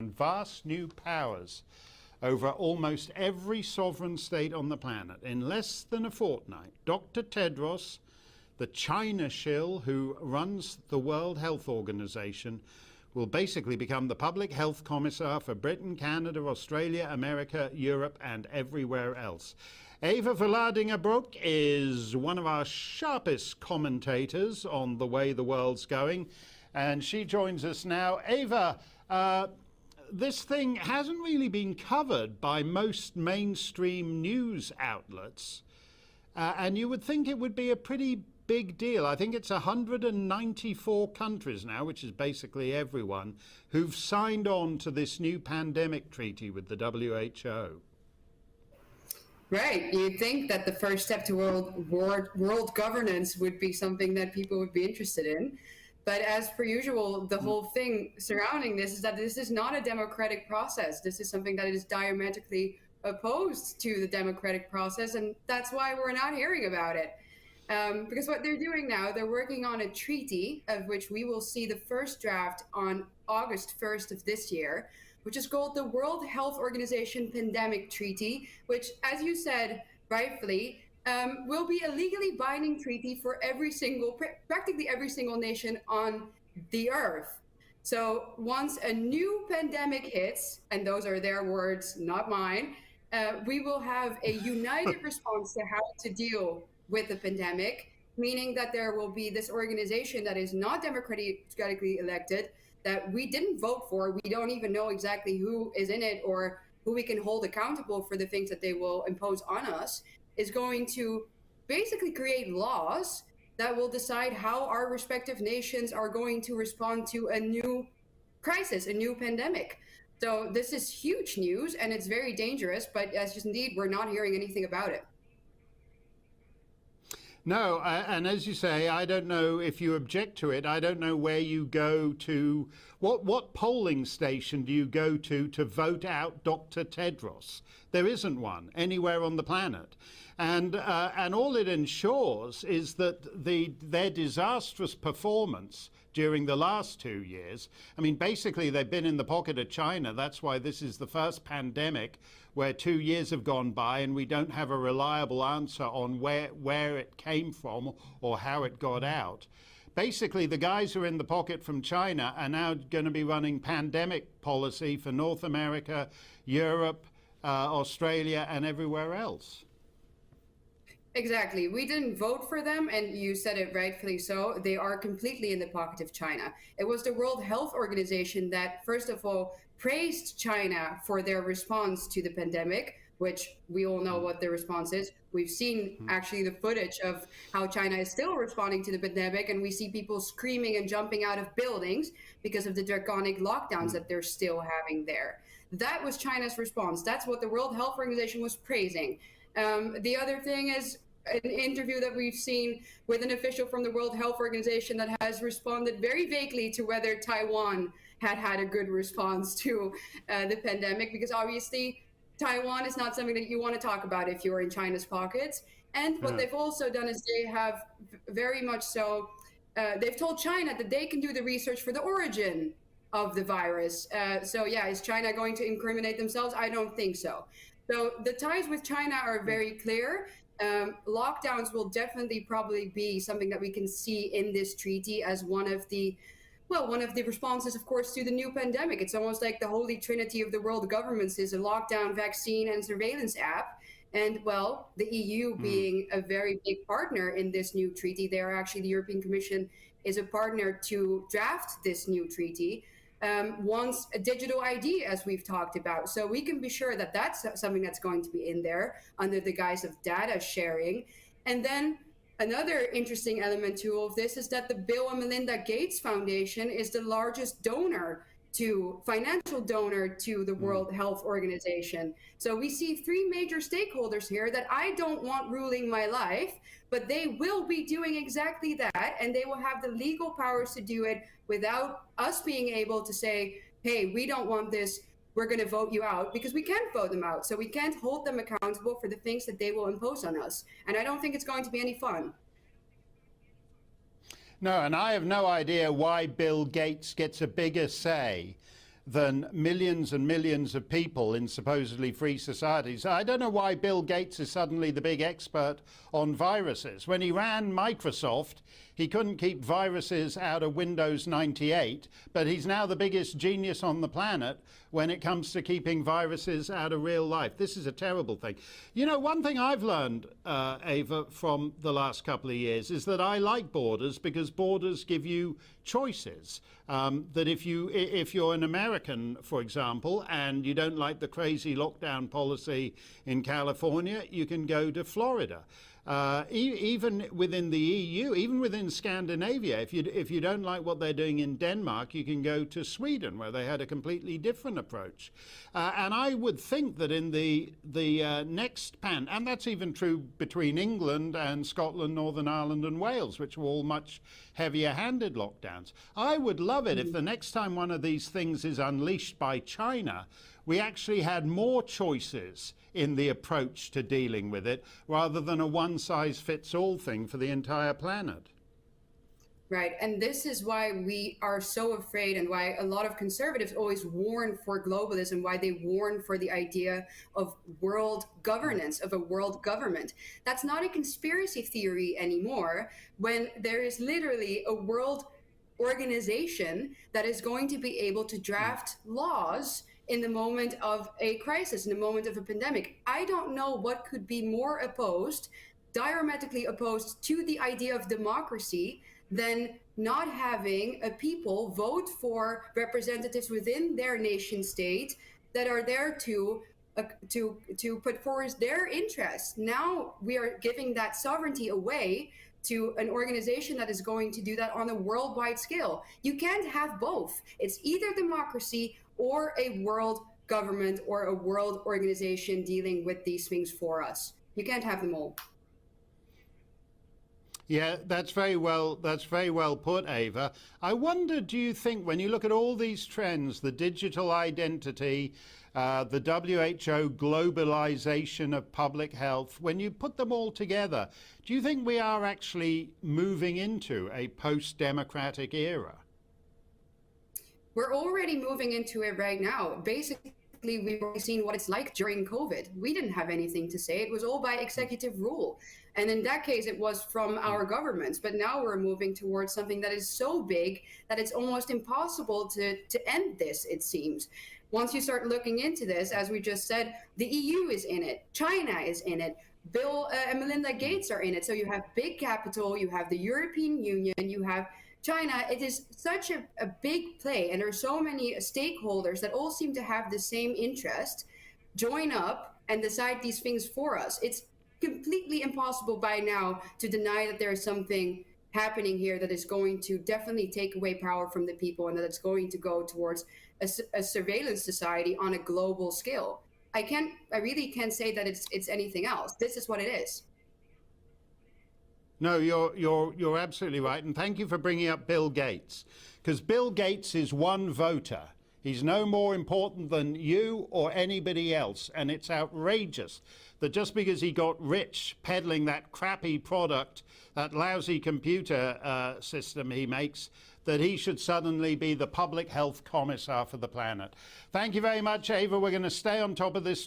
vast new powers over almost every sovereign state on the planet. In less than a fortnight, Dr. Tedros, the China shill who runs the World Health Organization, will basically become the public health commissar for Britain, Canada, Australia, America, Europe, and everywhere else. Eva Vlaardingerbroek is one of our sharpest commentators on the way the world's going, and she joins us now. Eva, this thing hasn't really been covered by most mainstream news outlets, and you would think it would be a pretty big deal. I think it's 194 countries now, which is basically everyone, who've signed on to this new pandemic treaty with the WHO. Right. You'd think that the first step to world governance would be something that people would be interested in. But as per usual, the whole thing surrounding this is that this is not a democratic process. This is something that is diametrically opposed to the democratic process, and that's why we're not hearing about it. Because what they're doing now, they're working on a treaty of which we will see the first draft on August 1st of this year, which is called the World Health Organization Pandemic Treaty, which, as you said rightfully, will be a legally binding treaty for practically every single nation on the earth. So once a new pandemic hits, and those are their words, not mine, we will have a united response to how to deal with the pandemic, meaning that there will be this organization that is not democratically elected, that we didn't vote for. We don't even know exactly who is in it or who we can hold accountable for the things that they will impose on us, is going to basically create laws that will decide how our respective nations are going to respond to a new crisis, a new pandemic. So this is huge news, and it's very dangerous, but as just indeed, we're not hearing anything about it. No, and as you say, I don't know if you object to it. I don't know where you go to, what polling station do you go to vote out Dr. Tedros? There isn't one anywhere on the planet. And all it ensures is that their disastrous performance during the last 2 years, I mean, basically they've been in the pocket of China. That's why this is the first pandemic where 2 years have gone by and we don't have a reliable answer on where it came from or how it got out. Basically, the guys who are in the pocket from China are now going to be running pandemic policy for North America, Europe, Australia, and everywhere else. Exactly. We didn't vote for them, and you said it rightfully so. They are completely in the pocket of China. It was the World Health Organization that, first of all, praised China for their response to the pandemic, which we all know what the response is. We've seen actually the footage of how China is still responding to the pandemic, and we see people screaming and jumping out of buildings because of the draconic lockdowns that they're still having there. That was China's response. That's what the World Health Organization was praising. The other thing is an interview that we've seen with an official from the World Health Organization that has responded very vaguely to whether Taiwan had a good response to the pandemic, because obviously Taiwan is not something that you want to talk about if you're in China's pockets. And what they've also done is they have very much so, they've told China that they can do the research for the origin of the virus. So yeah, is China going to incriminate themselves? I don't think so. So the ties with China are very clear. Lockdowns will definitely probably be something that we can see in this treaty as one of the responses, of course, to the new pandemic. It's almost like the holy trinity of the world governments is a lockdown, vaccine, and surveillance app. And well, the EU being a very big partner in this new treaty, the European Commission is a partner to draft this new treaty. Wants a digital ID, as we've talked about. So we can be sure that that's something that's going to be in there under the guise of data sharing. And then another interesting element to all of this is that the Bill and Melinda Gates Foundation is the largest financial donor to the World Health Organization. So we see three major stakeholders here that I don't want ruling my life, but they will be doing exactly that, and they will have the legal powers to do it without us being able to say, hey, we don't want this, we're going to vote you out, because we can't vote them out. So we can't hold them accountable for the things that they will impose on us. And I don't think it's going to be any fun. No, and I have no idea why Bill Gates gets a bigger say than millions and millions of people in supposedly free societies. I don't know why Bill Gates is suddenly the big expert on viruses. When he ran Microsoft, he couldn't keep viruses out of Windows 98, but he's now the biggest genius on the planet when it comes to keeping viruses out of real life. This is a terrible thing. You know, one thing I've learned, Ava, from the last couple of years is that I like borders because borders give you choices. That if you're an American, for example, and you don't like the crazy lockdown policy in California, you can go to Florida. Even within the EU, even within Scandinavia, if you don't like what they're doing in Denmark, you can go to Sweden, where they had a completely different approach. And I would think that in the next and that's even true between England and Scotland, Northern Ireland and Wales, which were all much heavier-handed lockdowns. I would love it if the next time one of these things is unleashed by China, we actually had more choices in the approach to dealing with it, rather than a one-size-fits-all thing for the entire planet. Right, and this is why we are so afraid, and why a lot of conservatives always warn for globalism, why they warn for the idea of world governance, of a world government. That's not a conspiracy theory anymore, when there is literally a world organization that is going to be able to draft laws in the moment of a crisis, in the moment of a pandemic. I don't know what could be more opposed, diametrically opposed to the idea of democracy, than not having a people vote for representatives within their nation state that are there to put forward their interests. Now we are giving that sovereignty away to an organization that is going to do that on a worldwide scale. You can't have both. It's either democracy or a world government or a world organization dealing with these things for us. You can't have them all. Yeah, that's very well put, Ava. I wonder, do you think, when you look at all these trends, the digital identity, the WHO globalization of public health, when you put them all together, do you think we are actually moving into a post-democratic era? We're already moving into it right now. Basically, we've already seen what it's like during COVID. We didn't have anything to say. It was all by executive rule. And in that case, it was from our governments. But now we're moving towards something that is so big that it's almost impossible to end this, it seems. Once you start looking into this, as we just said, the EU is in it. China is in it. Bill and Melinda Gates are in it. So you have big capital, you have the European Union, you have China. It is such a big play, and there are so many stakeholders that all seem to have the same interest, join up and decide these things for us. It's completely impossible by now to deny that there is something happening here that is going to definitely take away power from the people, and that it's going to go towards a surveillance society on a global scale. I really can't say that it's anything else. This is what it is. No, you're absolutely right, and thank you for bringing up Bill Gates, because Bill Gates is one voter. He's no more important than you or anybody else, and it's outrageous that just because he got rich peddling that crappy product, that lousy computer system he makes, that he should suddenly be the public health commissar for the planet. Thank you very much, Ava. We're going to stay on top of this